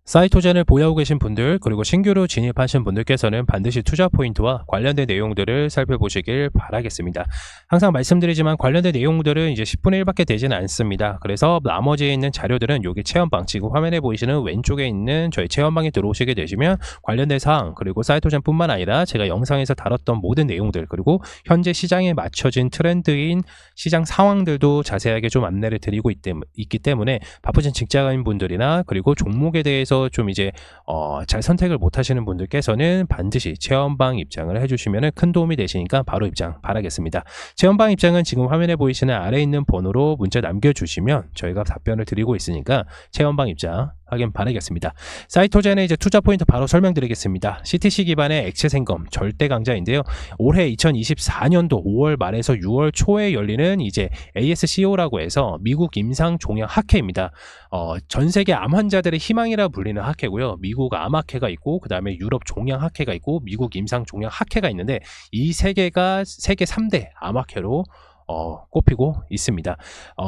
사이토젠을 보유하고 계신 분들 그리고 신규로 진입하신 분들께서는 반드시 투자 포인트와 관련된 내용들을 살펴보시길 바라겠습니다. 항상 말씀드리지만 관련된 내용들은 이제 10분의 1밖에 되지는 않습니다. 그래서 나머지에 있는 자료들은 여기 체험방, 지금 화면에 보이시는 왼쪽에 있는 저희 체험방에 들어오시게 되시면 관련된 사항 그리고 사이토젠 뿐만 아니라 제가 영상에서 다뤘던 모든 내용들 그리고 현재 시장에 맞춰진 트렌드인 시장 상황들도 자세하게 좀 안내를 드리고 있기 때문에 바쁘신 직장인 분들이나 그리고 종목에 대해서 좀 이제 잘 선택을 못 하시는 분들께서는 반드시 체험방 입장을 해주시면 큰 도움이 되시니까 바로 입장 바라겠습니다. 체험방 입장은 지금 화면에 보이시는 아래에 있는 번호로 문자 남겨주시면 저희가 답변을 드리고 있으니까 체험방 입장 확인 바라겠습니다. 사이토젠의 이제 투자 포인트 바로 설명드리겠습니다. CTC 기반의 액체 생검 절대 강자인데요. 올해 2024년도 5월 말에서 6월 초에 열리는 이제 ASCO라고 해서 미국 임상 종양 학회입니다. 전 세계 암 환자들의 희망이라 불리는 학회고요. 미국 암학회가 있고 그 다음에 유럽 종양 학회가 있고 미국 임상 종양 학회가 있는데 이 세 개가 세계 3대 암학회로 꼽히고 있습니다.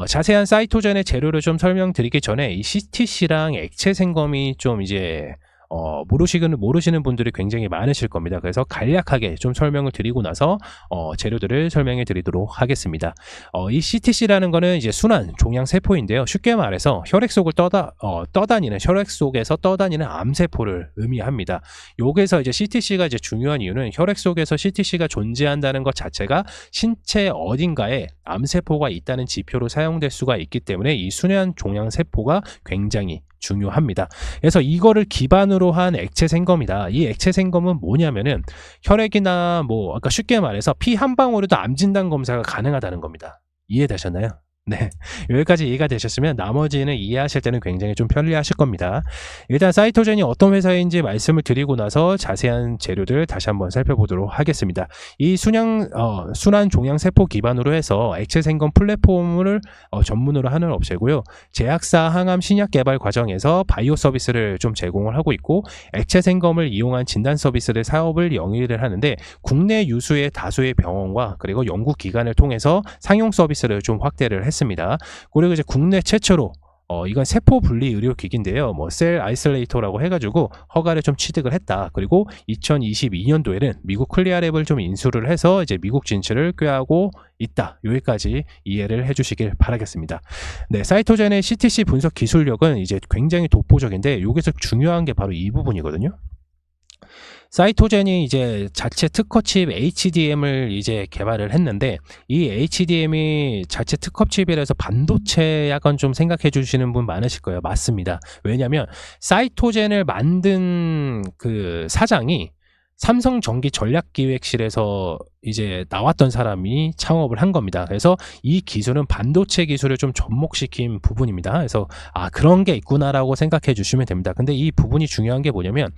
자세한 사이토젠의 재료를 좀 설명드리기 전에 이 CTC랑 액체 생검이 좀 이제 모르시는 분들이 굉장히 많으실 겁니다. 그래서 간략하게 좀 설명을 드리고 나서 재료들을 설명해 드리도록 하겠습니다. 이 CTC라는 거는 이제 순환 종양 세포인데요. 쉽게 말해서 혈액 속을 혈액 속에서 떠다니는 암세포를 의미합니다. 여기서 이제 CTC가 이제 중요한 이유는 혈액 속에서 CTC가 존재한다는 것 자체가 신체 어딘가에 암세포가 있다는 지표로 사용될 수가 있기 때문에 이 순환 종양 세포가 굉장히 중요합니다. 그래서 이거를 기반으로 한 액체 생검이다. 이 액체 생검은 뭐냐면은 혈액이나 아까 쉽게 말해서 피 한 방울에도 암 진단 검사가 가능하다는 겁니다. 이해되셨나요? 네, 여기까지 이해가 되셨으면 나머지는 이해하실 때는 굉장히 좀 편리하실 겁니다. 일단 사이토젠이 어떤 회사인지 말씀을 드리고 나서 자세한 재료들 다시 한번 살펴보도록 하겠습니다. 이 순환 종양 세포 기반으로 해서 액체 생검 플랫폼을 전문으로 하는 업체고요. 제약사 항암 신약 개발 과정에서 바이오 서비스를 좀 제공을 하고 있고 액체 생검을 이용한 진단 서비스를 사업을 영위를 하는데 국내 유수의 다수의 병원과 그리고 연구 기관을 통해서 상용 서비스를 좀 확대를 했습니다. 그리고 이제 국내 최초로 이건 세포 분리 의료기기인데요. 셀 아이솔레이터라고 해가지고 허가를 좀 취득을 했다. 그리고 2022년도에는 미국 클리아랩을 좀 인수를 해서 이제 미국 진출을 꾀하고 있다. 여기까지 이해를 해주시길 바라겠습니다. 네, 사이토젠의 CTC 분석 기술력은 이제 굉장히 독보적인데 여기서 중요한 게 바로 이 부분이거든요. 사이토젠이 이제 자체 특허칩 HDM을 이제 개발을 했는데 이 HDM이 자체 특허칩이라서 반도체 약간 좀 생각해 주시는 분 많으실 거예요. 맞습니다. 왜냐하면 사이토젠을 만든 그 사장이 삼성전기전략기획실에서 이제 나왔던 사람이 창업을 한 겁니다. 그래서 이 기술은 반도체 기술을 좀 접목시킨 부분입니다. 그래서 그런 게 있구나라고 생각해 주시면 됩니다. 근데 이 부분이 중요한 게 뭐냐면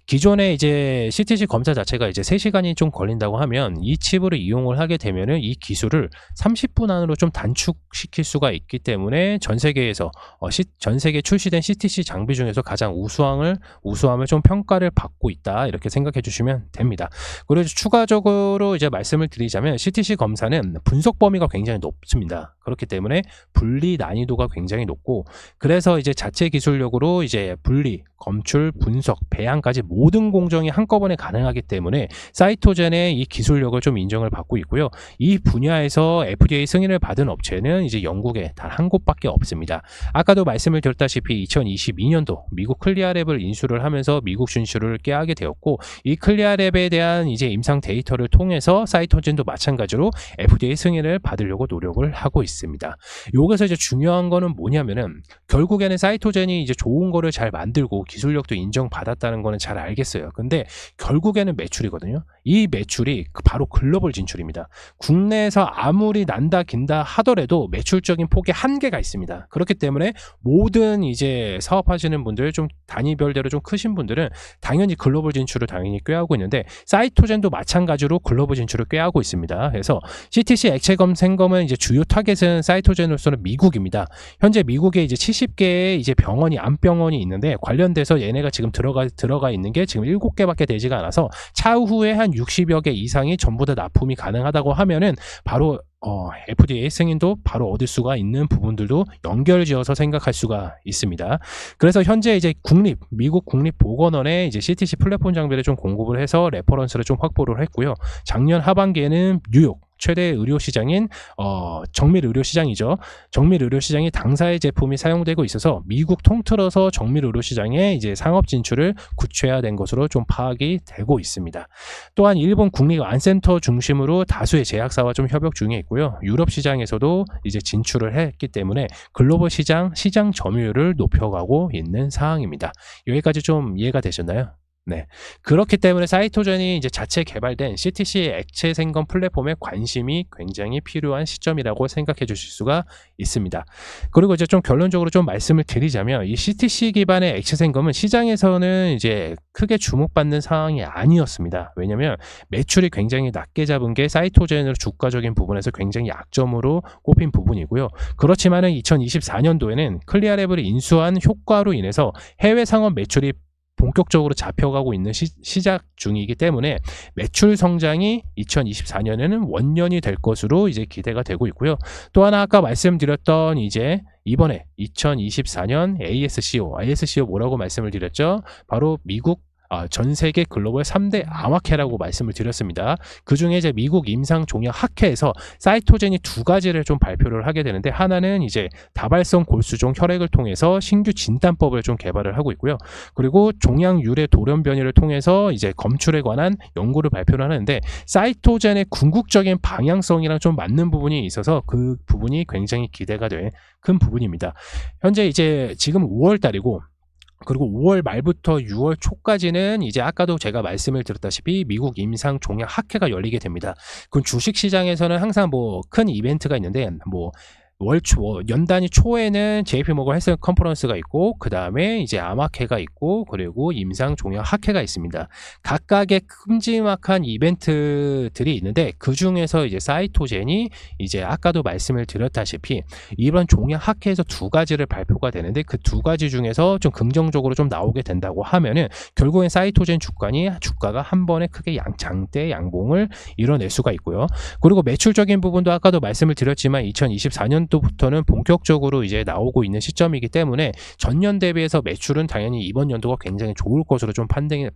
기존에 이제 CTC 검사 자체가 이제 3시간이 좀 걸린다고 하면 이 칩을 이용을 하게 되면은 이 기술을 30분 안으로 좀 단축시킬 수가 있기 때문에 전 세계에서 전 세계 출시된 CTC 장비 중에서 가장 우수함을 좀 평가를 받고 있다. 이렇게 생각해 주시면 됩니다. 그리고 추가적으로 이제 말씀을 드리자면 CTC 검사는 분석 범위가 굉장히 높습니다. 그렇기 때문에 분리 난이도가 굉장히 높고 그래서 이제 자체 기술력으로 이제 분리, 검출, 분석, 배양까지 모든 공정이 한꺼번에 가능하기 때문에 사이토젠의 이 기술력을 좀 인정을 받고 있고요. 이 분야에서 FDA 승인을 받은 업체는 이제 영국에 단 한 곳밖에 없습니다. 아까도 말씀을 드렸다시피 2022년도 미국 클리아랩을 인수를 하면서 미국 진출을 꾀하게 되었고 이 클리아랩에 대한 이제 임상 데이터를 통해서 사이토젠도 마찬가지로 FDA 승인을 받으려고 노력을 하고 있습니다. 여기서 이제 중요한 거는 뭐냐면은 결국에는 사이토젠이 이제 좋은 거를 잘 만들고 기술력도 인정받았다는 거는 잘 알겠어요. 근데 결국에는 매출이거든요. 이 매출이 바로 글로벌 진출입니다. 국내에서 아무리 난다 긴다 하더라도 매출적인 폭에 한계가 있습니다. 그렇기 때문에 모든 이제 사업하시는 분들 좀 단위별대로 좀 크신 분들은 당연히 글로벌 진출을 당연히 꾀하고 있는데 사이토젠도 마찬가지로 글로벌 진출을 꾀하고 있습니다. 그래서 CTC 액체검 생검은 이제 주요 타겟은 사이토젠으로서는 미국입니다. 현재 미국에 이제 70개의 이제 암병원이 있는데 관련돼서 얘네가 지금 들어가 있는 게 지금 7개밖에 되지가 않아서 차후에 한 60여 개 이상이 전부 다 납품이 가능하다고 하면은 바로 FDA 승인도 바로 얻을 수가 있는 부분들도 연결지어서 생각할 수가 있습니다. 그래서 현재 이제 미국 국립보건원에 이제 CTC 플랫폼 장비를 좀 공급을 해서 레퍼런스를 좀 확보를 했고요. 작년 하반기에는 뉴욕 최대 의료 시장인 정밀 의료 시장이죠. 정밀 의료 시장이 당사의 제품이 사용되고 있어서 미국 통틀어서 정밀 의료 시장에 이제 상업 진출을 구체화된 것으로 좀 파악이 되고 있습니다. 또한 일본 국립암센터 중심으로 다수의 제약사와 좀 협업 중에 있고요. 유럽 시장에서도 이제 진출을 했기 때문에 글로벌 시장 점유율을 높여가고 있는 상황입니다. 여기까지 좀 이해가 되셨나요? 네. 그렇기 때문에 사이토젠이 이제 자체 개발된 CTC 액체 생검 플랫폼에 관심이 굉장히 필요한 시점이라고 생각해 주실 수가 있습니다. 그리고 이제 좀 결론적으로 좀 말씀을 드리자면 이 CTC 기반의 액체 생검은 시장에서는 이제 크게 주목받는 상황이 아니었습니다. 왜냐면 매출이 굉장히 낮게 잡은 게 사이토젠으로 주가적인 부분에서 굉장히 약점으로 꼽힌 부분이고요. 그렇지만은 2024년도에는 클리아랩을 인수한 효과로 인해서 해외 상업 매출이 본격적으로 잡혀가고 있는 시작 중이기 때문에 매출 성장이 2024년에는 원년이 될 것으로 이제 기대가 되고 있고요. 또 하나 아까 말씀드렸던 이제 이번에 2024년 ASCO 뭐라고 말씀을 드렸죠? 바로 미국 전 세계 글로벌 3대 암학회라고 말씀을 드렸습니다. 그 중에 이제 미국 임상종양학회에서 사이토젠이 두 가지를 좀 발표를 하게 되는데, 하나는 이제 다발성 골수종 혈액을 통해서 신규 진단법을 좀 개발을 하고 있고요. 그리고 종양 유래 돌연 변이를 통해서 이제 검출에 관한 연구를 발표를 하는데, 사이토젠의 궁극적인 방향성이랑 좀 맞는 부분이 있어서 그 부분이 굉장히 기대가 된 큰 부분입니다. 현재 이제 지금 5월 달이고, 그리고 5월 말부터 6월 초까지는 이제 아까도 제가 말씀을 드렸다시피 미국 임상종양학회가 열리게 됩니다. 그 주식시장에서는 항상 뭐 큰 이벤트가 있는데, 뭐 연단위 초에는 JP모건 헬스 컨퍼런스가 있고, 그 다음에 이제 암학회가 있고, 그리고 임상종양학회가 있습니다. 각각의 큼지막한 이벤트들이 있는데, 그 중에서 이제 사이토젠이 이제 아까도 말씀을 드렸다시피 이번 종양학회에서 두 가지를 발표가 되는데, 그 두 가지 중에서 좀 긍정적으로 좀 나오게 된다고 하면은 결국엔 사이토젠 주가가 한 번에 크게 장대 양봉을 이뤄낼 수가 있고요. 그리고 매출적인 부분도 아까도 말씀을 드렸지만 2024년도부터는 본격적으로 이제 나오고 있는 시점이기 때문에 전년 대비해서 매출은 당연히 이번 연도가 굉장히 좋을 것으로 좀 판단이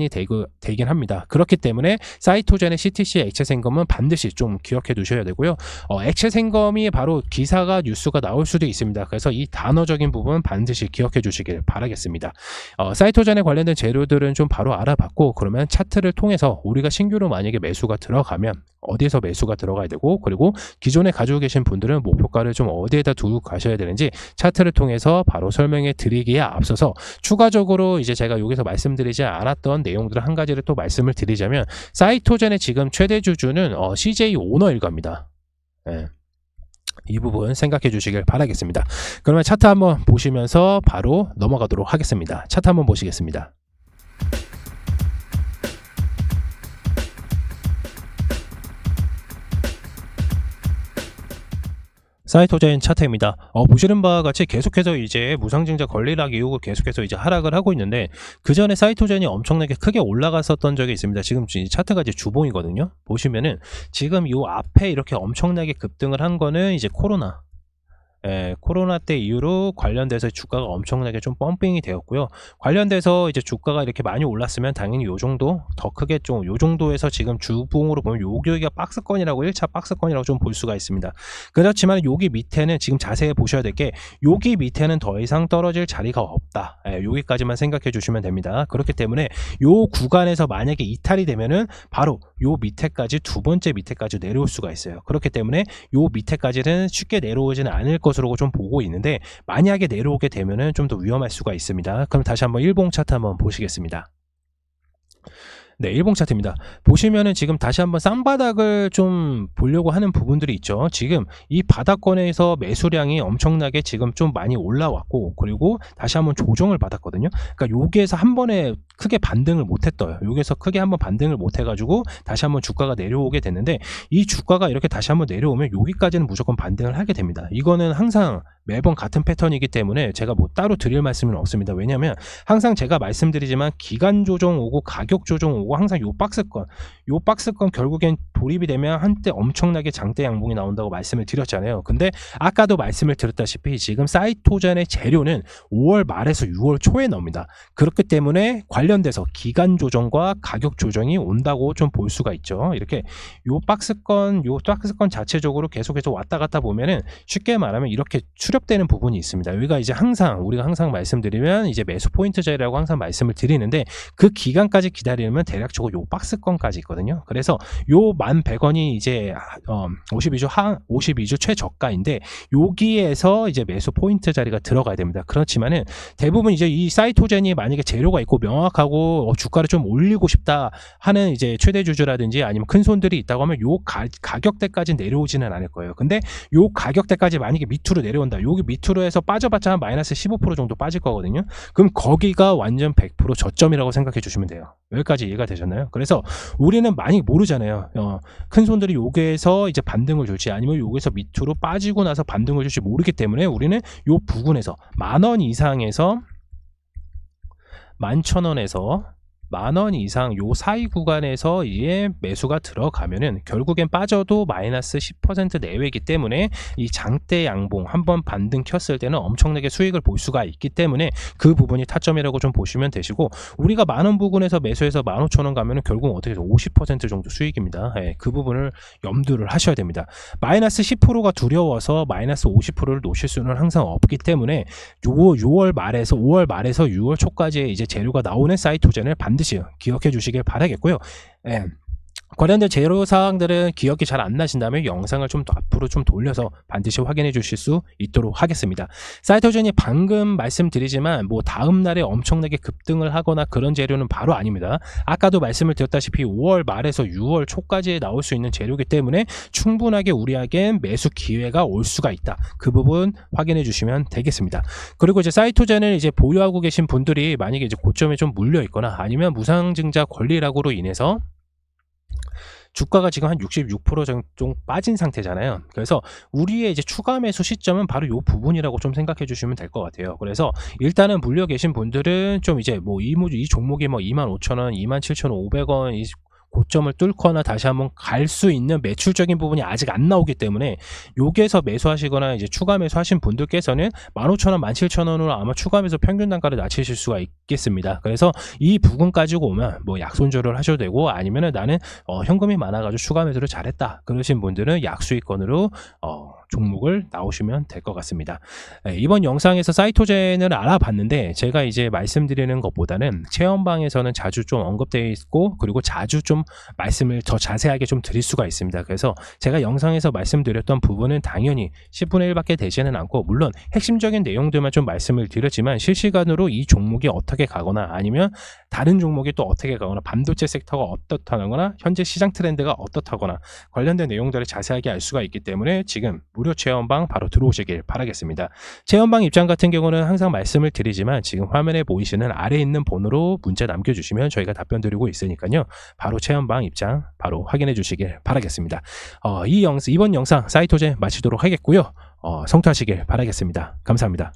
되긴 합니다. 그렇기 때문에 사이토젠의 CTC 액체 생검은 반드시 좀 기억해 두셔야 되고요. 액체 생검이 바로 기사가 뉴스가 나올 수도 있습니다. 그래서 이 단어적인 부분 반드시 기억해 주시길 바라겠습니다. 사이토젠에 관련된 재료들은 좀 바로 알아봤고, 그러면 차트를 통해서 우리가 신규로 만약에 매수가 들어가면 어디에서 매수가 들어가야 되고, 그리고 기존에 가지고 계신 분들은 목표가를 좀 어디에다 두고 가셔야 되는지 차트를 통해서 바로 설명해 드리기에 앞서서 추가적으로 이제 제가 여기서 말씀드리지 않았던 내용들 한 가지를 또 말씀을 드리자면, 사이토젠의 지금 최대 주주는 CJ 오너 일가입니다. 네. 이 부분 생각해 주시길 바라겠습니다. 그러면 차트 한번 보시면서 바로 넘어가도록 하겠습니다. 차트 한번 보시겠습니다. 사이토젠 차트입니다. 보시는 바와 같이 계속해서 이제 무상증자 권리락 이후고 계속해서 이제 하락을 하고 있는데, 그 전에 사이토젠이 엄청나게 크게 올라갔었던 적이 있습니다. 지금 차트가 이제 주봉이거든요. 보시면은 지금 이 앞에 이렇게 엄청나게 급등을 한 거는 이제 코로나 때 이후로 관련돼서 주가가 엄청나게 좀 펌핑이 되었고요. 관련돼서 이제 주가가 이렇게 많이 올랐으면 당연히 요 정도 더 크게 좀 요 정도에서 지금 주봉으로 보면 여기가 박스권이라고 1차 박스권이라고 좀 볼 수가 있습니다. 그렇지만 여기 밑에는 지금 자세히 보셔야 될 게, 여기 밑에는 더 이상 떨어질 자리가 없다. 여기까지만 생각해 주시면 됩니다. 그렇기 때문에 요 구간에서 만약에 이탈이 되면은 바로 요 밑에까지, 두 번째 밑에까지 내려올 수가 있어요. 그렇기 때문에 요 밑에까지는 쉽게 내려오지는 않을 것으로 좀 보고 있는데, 만약에 내려오게 되면은 좀 더 위험할 수가 있습니다. 그럼 다시 한번 일봉 차트 한번 보시겠습니다. 네, 일봉 차트입니다. 보시면은 지금 다시 한번 쌍바닥을 좀 보려고 하는 부분들이 있죠. 지금 이 바닥권에서 매수량이 엄청나게 지금 좀 많이 올라왔고, 그리고 다시 한번 조정을 받았거든요. 그러니까 여기에서 한 번에 크게 반등을 못했어요. 여기에서 크게 한번 반등을 못해가지고 다시 한번 주가가 내려오게 됐는데, 이 주가가 이렇게 다시 한번 내려오면 여기까지는 무조건 반등을 하게 됩니다. 이거는 항상 매번 같은 패턴이기 때문에 제가 뭐 따로 드릴 말씀은 없습니다. 왜냐하면 항상 제가 말씀드리지만 기간 조정 오고 가격 조정 오고 항상 요 박스권 결국엔 돌입이 되면 한때 엄청나게 장대 양봉이 나온다고 말씀을 드렸잖아요. 근데 아까도 말씀을 드렸다시피 지금 사이토젠의 재료는 5월 말에서 6월 초에 나옵니다. 그렇기 때문에 관련돼서 기간 조정과 가격 조정이 온다고 좀 볼 수가 있죠. 이렇게 요 박스권 자체적으로 계속해서 왔다 갔다 보면은 쉽게 말하면 이렇게 추렵되는 부분이 있습니다. 여기가 이제 우리가 항상 말씀드리면 이제 매수 포인트 자리라고 항상 말씀을 드리는데, 그 기간까지 기다리면 대략적으로 요 박스권까지 있거든요. 그래서 요 11,100원이 이제 52주 최저가인데, 여기에서 이제 매수 포인트 자리가 들어가야 됩니다. 그렇지만은 대부분 이제 이 사이토젠이 만약에 재료가 있고 명확하고 주가를 좀 올리고 싶다 하는 이제 최대 주주라든지 아니면 큰 손들이 있다고 하면 요 가격대까지 내려오지는 않을 거예요. 근데 요 가격대까지 만약에 밑으로 내려온다, 여기 밑으로 해서 빠져봤자 한 마이너스 15% 정도 빠질 거거든요. 그럼 거기가 완전 100% 저점이라고 생각해 주시면 돼요. 여기까지 이해가 되셨나요? 그래서 우리는 많이 모르잖아요. 큰 손들이 여기에서 이제 반등을 줄지 아니면 여기서 밑으로 빠지고 나서 반등을 줄지 모르기 때문에 우리는 요 부근에서 10,000원 이상에서 11,000원에서 10,000원 이상 요 사이 구간에서 이게 매수가 들어가면은 결국엔 빠져도 마이너스 10% 내외이기 때문에 이 장대 양봉 한번 반등 켰을 때는 엄청나게 수익을 볼 수가 있기 때문에 그 부분이 타점이라고 좀 보시면 되시고, 우리가 10,000원 부근에서 매수해서 15,000원 가면은 결국 어떻게 해서 50% 정도 수익입니다. 그 부분을 염두를 하셔야 됩니다. 마이너스 10%가 두려워서 마이너스 50%를 놓칠 수는 항상 없기 때문에 5월 말에서 6월 초까지 이제 재료가 나오는 사이토젠을 반드시 기억해 주시길 바라겠고요. 관련된 재료 사항들은 기억이 잘 안 나신다면 영상을 좀 더 앞으로 좀 돌려서 반드시 확인해 주실 수 있도록 하겠습니다. 사이토젠이 방금 말씀드리지만 뭐 다음 날에 엄청나게 급등을 하거나 그런 재료는 바로 아닙니다. 아까도 말씀을 드렸다시피 5월 말에서 6월 초까지 나올 수 있는 재료이기 때문에 충분하게 우리에겐 매수 기회가 올 수가 있다. 그 부분 확인해 주시면 되겠습니다. 그리고 이제 사이토젠을 이제 보유하고 계신 분들이 만약에 이제 고점에 좀 물려 있거나 아니면 무상증자 권리락으로 인해서 주가가 지금 한 66% 정도 빠진 상태잖아요. 그래서 우리의 이제 추가 매수 시점은 바로 이 부분이라고 좀 생각해 주시면 될 것 같아요. 그래서 일단은 물려 계신 분들은 좀 이제 뭐 이 종목이 뭐 25,000원, 27,500원 이 고점을 뚫거나 다시 한번 갈 수 있는 매출적인 부분이 아직 안 나오기 때문에 여기에서 매수하시거나 이제 추가 매수하신 분들께서는 15,000원, 17,000원으로 아마 추가 매수 평균 단가를 낮추실 수가 있겠습니다. 그래서 이 부분 가지고 오면 뭐 약손절을 하셔도 되고, 아니면은 나는 현금이 많아가지고 추가 매수를 잘했다 그러신 분들은 약수익권으로 종목을 나오시면 될 것 같습니다. 이번 영상에서 사이토젠을 알아봤는데, 제가 이제 말씀드리는 것보다는 체험방에서는 자주 좀 언급되어 있고, 그리고 자주 좀 말씀을 더 자세하게 좀 드릴 수가 있습니다. 그래서 제가 영상에서 말씀드렸던 부분은 당연히 10분의 1밖에 되지는 않고, 물론 핵심적인 내용들만 좀 말씀을 드렸지만 실시간으로 이 종목이 어떻게 가거나 아니면 다른 종목이 또 어떻게 가거나 반도체 섹터가 어떻다거나 현재 시장 트렌드가 어떻다거나 관련된 내용들을 자세하게 알 수가 있기 때문에 지금 무료 체험방 바로 들어오시길 바라겠습니다. 체험방 입장 같은 경우는 항상 말씀을 드리지만 지금 화면에 보이시는 아래에 있는 번호로 문자 남겨주시면 저희가 답변 드리고 있으니까요. 바로 체험방 입장 바로 확인해 주시길 바라겠습니다. 이번 영상 사이토젠 마치도록 하겠고요. 성투하시길 바라겠습니다. 감사합니다.